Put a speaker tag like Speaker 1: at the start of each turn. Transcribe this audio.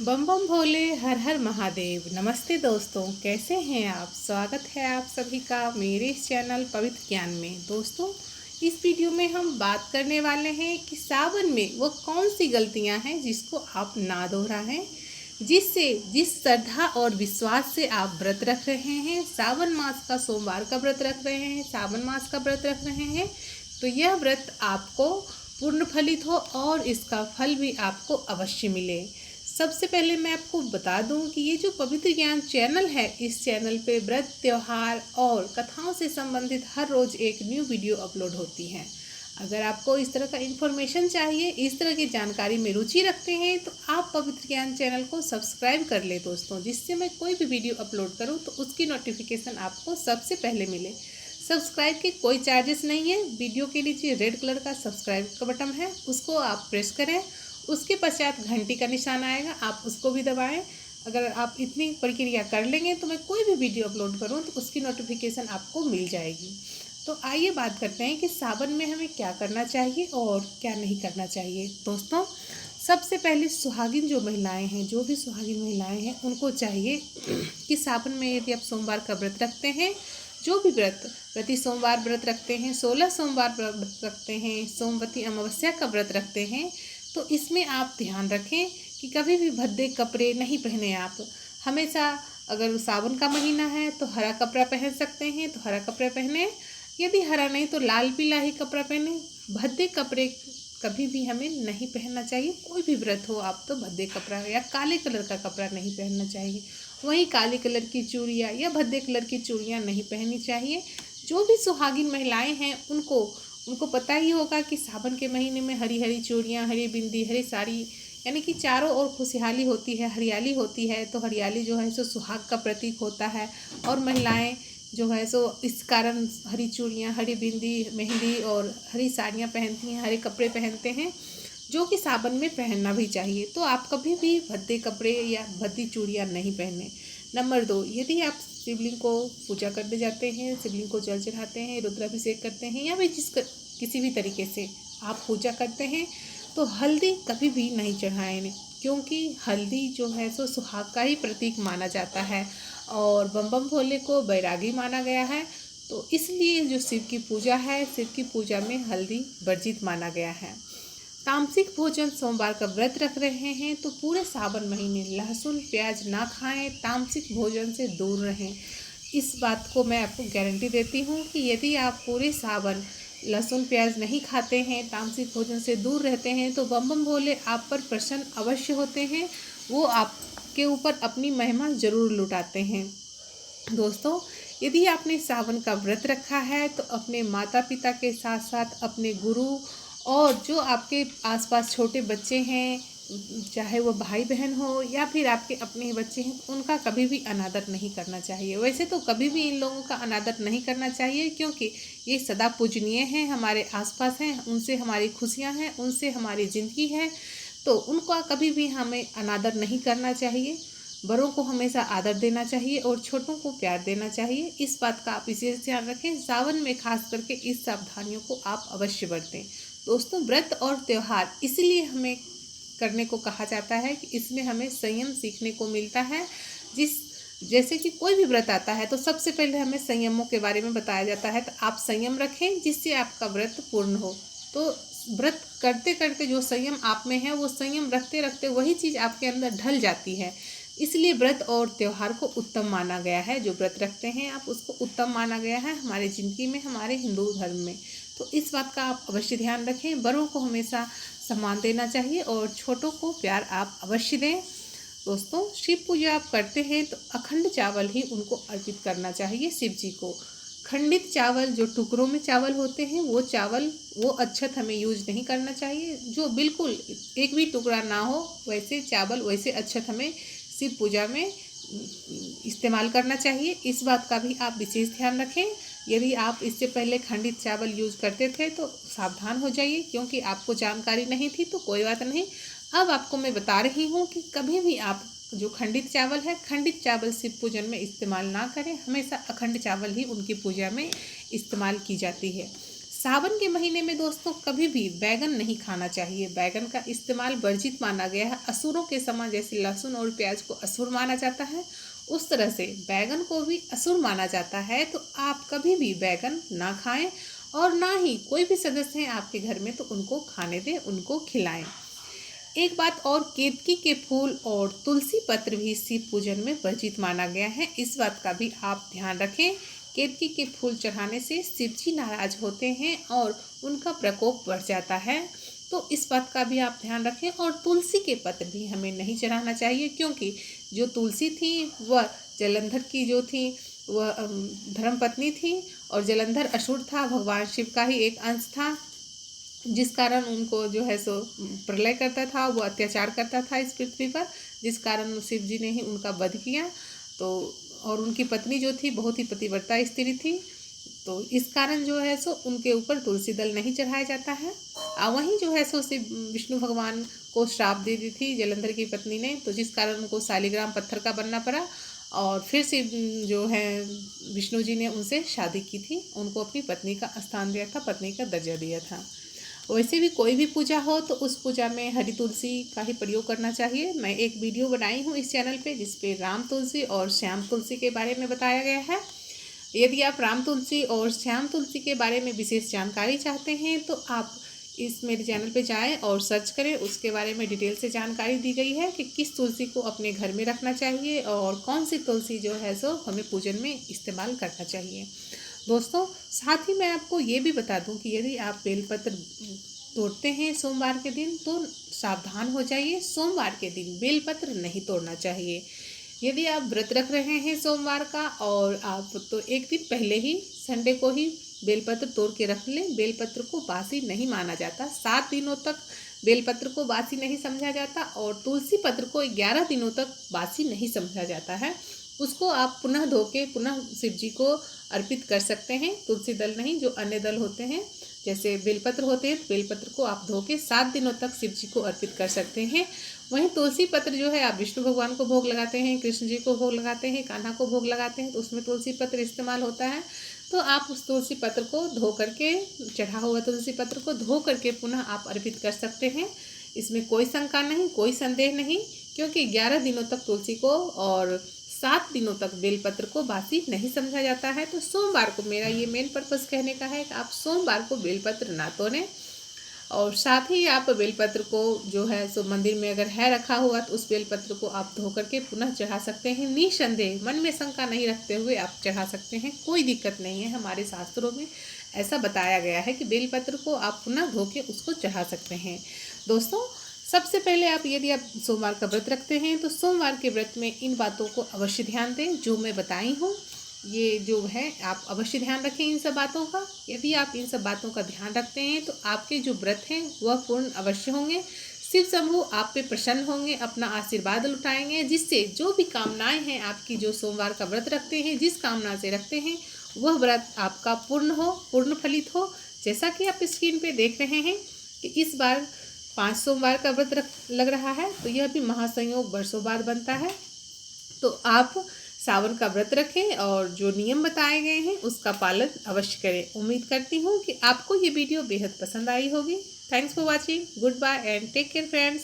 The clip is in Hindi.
Speaker 1: बम बम भोले, हर हर महादेव। नमस्ते दोस्तों, कैसे हैं आप। स्वागत है आप सभी का मेरे इस चैनल पवित्र ज्ञान में। दोस्तों, इस वीडियो में हम बात करने वाले हैं कि सावन में वो कौन सी गलतियां हैं जिसको आप ना दोहराएं, जिस श्रद्धा और विश्वास से आप व्रत रख रहे हैं, सावन मास का सोमवार का व्रत रख रहे हैं, सावन मास का व्रत रख रहे हैं, तो यह व्रत आपको पूर्ण फलित हो और इसका फल भी आपको अवश्य मिले। सबसे पहले मैं आपको बता दूं कि ये जो पवित्र ज्ञान चैनल है, इस चैनल पे व्रत, त्योहार और कथाओं से संबंधित हर रोज़ एक न्यू वीडियो अपलोड होती है। अगर आपको इस तरह का इन्फॉर्मेशन चाहिए, इस तरह की जानकारी में रुचि रखते हैं, तो आप पवित्र ज्ञान चैनल को सब्सक्राइब कर ले दोस्तों, जिससे मैं कोई भी वीडियो अपलोड करूँ तो उसकी नोटिफिकेशन आपको सबसे पहले मिले। सब्सक्राइब के कोई चार्जेस नहीं है। वीडियो के नीचे रेड कलर का सब्सक्राइब का बटन है, उसको आप प्रेस करें। उसके पश्चात घंटी का निशान आएगा, आप उसको भी दबाएं। अगर आप इतनी प्रक्रिया कर लेंगे तो मैं कोई भी वीडियो अपलोड करूं तो उसकी नोटिफिकेशन आपको मिल जाएगी। तो आइए बात करते हैं कि सावन में हमें क्या करना चाहिए और क्या नहीं करना चाहिए। दोस्तों, सबसे पहले सुहागिन जो महिलाएं हैं, जो भी सुहागिन महिलाएं हैं, उनको चाहिए कि सावन में यदि आप सोमवार का व्रत रखते हैं, जो भी व्रत प्रति सोमवार व्रत रखते हैं, 16 सोमवार व्रत रखते हैं, सोमवती अमावस्या का व्रत रखते हैं, तो इसमें आप ध्यान रखें कि कभी भी भद्दे कपड़े नहीं पहने। आप हमेशा, अगर सावन का महीना है तो हरा कपड़ा पहन सकते हैं तो हरा कपड़ा पहने, यदि हरा नहीं तो लाल पीला ही कपड़ा पहने। भद्दे कपड़े कभी भी हमें नहीं पहनना चाहिए। कोई भी व्रत हो आप तो भद्दे कपड़ा या काले कलर का कपड़ा नहीं पहनना चाहिए। वहीं काले कलर की चूड़ियाँ या भद्दे कलर की चूड़ियाँ नहीं पहननी चाहिए। जो भी सुहागिन महिलाएं हैं उनको पता ही होगा कि सावन के महीने में हरी हरी चूड़ियाँ, हरी बिंदी, हरी साड़ी, यानी कि चारों ओर खुशहाली होती है, हरियाली होती है। तो हरियाली जो है सो सुहाग का प्रतीक होता है, और महिलाएं जो है सो इस कारण हरी चूड़ियाँ, हरी बिंदी, मेहंदी और हरी साड़ियाँ पहनती हैं, हरे कपड़े पहनते हैं, जो कि सावन में पहनना भी चाहिए। तो आप कभी भी भद्दे कपड़े या भद्दी चूड़ियाँ नहीं पहने। नंबर 2, यदि आप शिवलिंग को पूजा करने जाते हैं, शिवलिंग को जल चढ़ाते हैं, रुद्राभिषेक करते हैं, या भी किसी भी तरीके से आप पूजा करते हैं, तो हल्दी कभी भी नहीं चढ़ाएं, क्योंकि हल्दी जो है सो सुहाग का ही प्रतीक माना जाता है और बम बम भोले को बैरागी माना गया है। तो इसलिए जो शिव की पूजा है, शिव की पूजा में हल्दी वर्जित माना गया है। तामसिक भोजन, सोमवार का व्रत रख रहे हैं तो पूरे सावन महीने लहसुन प्याज ना खाएं, तामसिक भोजन से दूर रहें। इस बात को मैं आपको गारंटी देती हूँ कि यदि आप पूरे सावन लहसुन प्याज नहीं खाते हैं, तामसिक भोजन से दूर रहते हैं, तो बम बम भोले आप पर प्रसन्न अवश्य होते हैं। वो आपके ऊपर अपनी महिमा जरूर लुटाते हैं। दोस्तों, यदि आपने सावन का व्रत रखा है तो अपने माता पिता के साथ साथ अपने गुरु और जो आपके आसपास छोटे बच्चे हैं, चाहे वो भाई बहन हो या फिर आपके अपने ही बच्चे हैं, उनका कभी भी अनादर नहीं करना चाहिए। वैसे तो कभी भी इन लोगों का अनादर नहीं करना चाहिए, क्योंकि ये सदा पूजनीय हैं, हमारे आसपास हैं, उनसे हमारी खुशियां हैं, उनसे हमारी ज़िंदगी है। तो उनका कभी भी हमें अनादर नहीं करना चाहिए। बड़ों को हमेशा आदर देना चाहिए और छोटों को प्यार देना चाहिए। इस बात का आप विशेष ध्यान रखें। सावन में खास करके इस सावधानियों को आप अवश्य बरतें। दोस्तों, व्रत और त्यौहार इसलिए हमें करने को कहा जाता है कि इसमें हमें संयम सीखने को मिलता है। जैसे कि कोई भी व्रत आता है तो सबसे पहले हमें संयमों के बारे में बताया जाता है, तो आप संयम रखें जिससे आपका व्रत पूर्ण हो। तो व्रत करते करते जो संयम आप में है, वो संयम रखते रखते वही चीज़ आपके अंदर ढल जाती है। इसलिए व्रत और त्यौहार को उत्तम माना गया है। जो व्रत रखते हैं आप, उसको उत्तम माना गया है हमारे ज़िंदगी में, हमारे हिंदू धर्म में। तो इस बात का आप अवश्य ध्यान रखें। बड़ों को हमेशा सम्मान देना चाहिए और छोटों को प्यार आप अवश्य दें। दोस्तों, शिव पूजा आप करते हैं तो अखंड चावल ही उनको अर्पित करना चाहिए शिव जी को। खंडित चावल, जो टुकड़ों में चावल होते हैं, वो अक्षत हमें यूज नहीं करना चाहिए। जो बिल्कुल एक भी टुकड़ा ना हो, वैसे चावल, वैसे अक्षत हमें शिव पूजा में इस्तेमाल करना चाहिए। इस बात का भी आप विशेष ध्यान रखें। यदि आप इससे पहले खंडित चावल यूज करते थे तो सावधान हो जाइए, क्योंकि आपको जानकारी नहीं थी तो कोई बात नहीं। अब आपको मैं बता रही हूँ कि कभी भी आप जो खंडित चावल है, खंडित चावल शिव पूजन में इस्तेमाल ना करें। हमेशा अखंड चावल ही उनकी पूजा में इस्तेमाल की जाती है। सावन के महीने में दोस्तों कभी भी बैगन नहीं खाना चाहिए। बैगन का इस्तेमाल वर्जित माना गया है। असुरों के समान, जैसे लहसुन और प्याज को असुर माना जाता है, उस तरह से बैगन को भी असुर माना जाता है। तो आप कभी भी बैगन ना खाएं और ना ही कोई भी सदस्य हैं आपके घर में तो उनको खाने दें, उनको खिलाएं। एक बात और, केतकी के फूल और तुलसी पत्र भी शिव पूजन में वर्जित माना गया है। इस बात का भी आप ध्यान रखें। केतकी के फूल चढ़ाने से शिव जी नाराज होते हैं और उनका प्रकोप बढ़ जाता है, तो इस बात का भी आप ध्यान रखें। और तुलसी के पत्र भी हमें नहीं चढ़ाना चाहिए, क्योंकि जो तुलसी थी वह जलंधर की जो थी वह धर्मपत्नी थी और जलंधर असुर था, भगवान शिव का ही एक अंश था, जिस कारण उनको जो है सो प्रलय करता था, वो अत्याचार करता था इस पृथ्वी पर, जिस कारण शिव जी ने ही उनका वध किया। तो और उनकी पत्नी जो थी बहुत ही पतिव्रता स्त्री थी, तो इस कारण जो है सो उनके ऊपर तुलसी दल नहीं चढ़ाया जाता है। वहीं जो है सो शिव विष्णु भगवान को श्राप दे दी थी जलंधर की पत्नी ने, तो जिस कारण उनको शालिग्राम पत्थर का बनना पड़ा और फिर से जो है विष्णु जी ने उनसे शादी की थी, उनको अपनी पत्नी का स्थान दिया था, पत्नी का दर्जा दिया था। वैसे भी कोई भी पूजा हो तो उस पूजा में हरी तुलसी का ही प्रयोग करना चाहिए। मैं एक वीडियो बनाई हूँ इस चैनल पे जिसपे राम तुलसी और श्याम तुलसी के बारे में बताया गया है। यदि आप राम तुलसी और श्याम तुलसी के बारे में विशेष जानकारी चाहते हैं तो आप इस मेरे चैनल पे जाएं और सर्च करें, उसके बारे में डिटेल से जानकारी दी गई है कि किस तुलसी को अपने घर में रखना चाहिए और कौन सी तुलसी जो है सो हमें पूजन में इस्तेमाल करना चाहिए। दोस्तों साथ ही मैं आपको ये भी बता दूं कि यदि आप बेलपत्र तोड़ते हैं सोमवार के दिन तो सावधान हो जाइए, सोमवार के दिन बेलपत्र नहीं तोड़ना चाहिए। यदि आप व्रत रख रहे हैं सोमवार का और आप तो एक दिन पहले ही संडे को ही बेलपत्र तोड़ के रख लें। बेलपत्र को बासी नहीं माना जाता, 7 दिनों तक बेलपत्र को बासी नहीं समझा जाता और तुलसी पत्र को 11 दिनों तक बासी नहीं समझा जाता है। उसको आप पुनः धो के पुनः शिव जी को अर्पित कर सकते हैं। तुलसी दल नहीं, जो अन्य दल होते हैं जैसे बेलपत्र होते हैं, बेलपत्र को आप धो के 7 दिनों तक शिव जी को अर्पित कर सकते हैं। वहीं तुलसी पत्र जो है आप विष्णु भगवान को भोग लगाते हैं, कृष्ण जी को भोग लगाते हैं, कान्हा को भोग लगाते हैं, तो उसमें तुलसी पत्र इस्तेमाल होता है। तो आप उस तुलसी पत्र को धो करके, चढ़ा हुआ तुलसी पत्र को धो करके पुनः आप अर्पित कर सकते हैं। इसमें कोई शंका नहीं, कोई संदेह नहीं, क्योंकि 11 दिनों तक तुलसी को और 7 दिनों तक बेलपत्र को बासी नहीं समझा जाता है। तो सोमवार को, मेरा ये मेन पर्पस कहने का है कि आप सोमवार को बेलपत्र ना तोड़ें और साथ ही आप बेलपत्र को जो है सो मंदिर में अगर है रखा हुआ तो उस बेलपत्र को आप धो करके पुनः चढ़ा सकते हैं। निसंदेह, मन में शंका नहीं रखते हुए आप चढ़ा सकते हैं, कोई दिक्कत नहीं है। हमारे शास्त्रों में ऐसा बताया गया है कि बेलपत्र को आप पुनः धो के उसको चढ़ा सकते हैं। दोस्तों सबसे पहले आप, यदि आप सोमवार का व्रत रखते हैं तो सोमवार के व्रत में इन बातों को अवश्य ध्यान दें जो मैं बताई हूँ। ये जो है आप अवश्य ध्यान रखें इन सब बातों का। यदि आप इन सब बातों का ध्यान रखते हैं तो आपके जो व्रत हैं वह पूर्ण अवश्य होंगे। शिव शंभू आप पे प्रसन्न होंगे, अपना आशीर्वाद लुटाएंगे, जिससे जो भी कामनाएं हैं आपकी, जो सोमवार का व्रत रखते हैं, जिस कामना से रखते हैं वह व्रत आपका पूर्ण हो, पूर्ण फलित हो। जैसा कि आप स्क्रीन पे देख रहे हैं कि इस बार 5 सोमवार का व्रत लग रहा है, तो यह भी महासंयोग वर्षों बाद बनता है। तो आप सावन का व्रत रखें और जो नियम बताए गए हैं उसका पालन अवश्य करें। उम्मीद करती हूँ कि आपको ये वीडियो बेहद पसंद आई होगी। Thanks for watching, goodbye and take care friends.